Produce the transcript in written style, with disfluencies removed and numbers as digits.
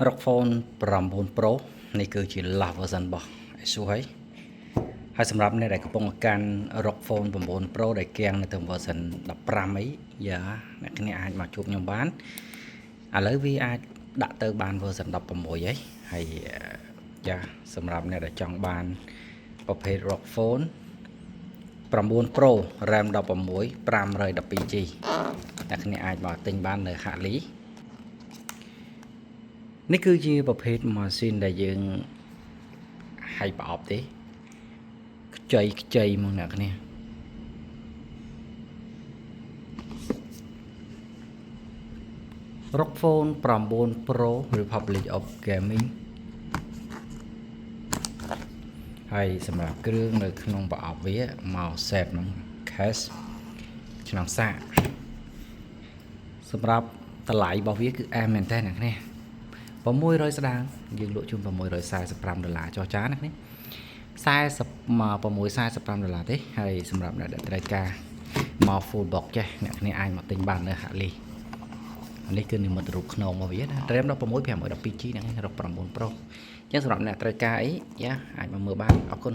ROG Phone 9 Pro នេះគឺជា last version របស់ Asus ហើយសម្រាប់អ្នកដែលកំពុងកាន់ ROG Phone 9 Pro ដែលគាំងនៅទៅ version 15អីយ៉ាអ្នកគ្នាអាចមកជួបខ្ញុំបានឥឡូវវាអាចដាក់ទៅបាន version 16ហើយយ៉ាសម្រាប់អ្នកដែលចង់បានប្រភេទ ROG Phone 9 Pro RAM 16 512GB អ្នកគ្នាអាចមកទិញបាននៅហាក់លីនេះគឺជាប្រភេទម៉ាស៊ីនដែលយើងហាយប្រអប់ទេខ្ចីមកអ្នកគ្នាROG Phone 9 Pro Republic of Gaming ហើយសម្រាប់គ្រឿងនៅក្នុងប្រអប់វាមក set ហ្នឹង case ឆ្នាំងសាកសម្រាប់តម្លៃរបស់វាគឺអែមមែនតើអ្នកគ្នា600ស្ដាងយើងលក់ជូន$645ចុះចាណានេះ$645ទេហើយសម្រាប់អ្នកដែលត្រូវការមក full box ចេះអ្នកគ្នាអាចមកទិញបាននៅហាក់លីនេះគឺនិមិត្តរូបខ្នងរបស់វាណា RAM 16 512GB ហ្នឹងROG 9 Pro អញ្ចឹងសម្រាប់អ្នកត្រូវការអីយ៉ាអាចមកមើលបានអរគុណ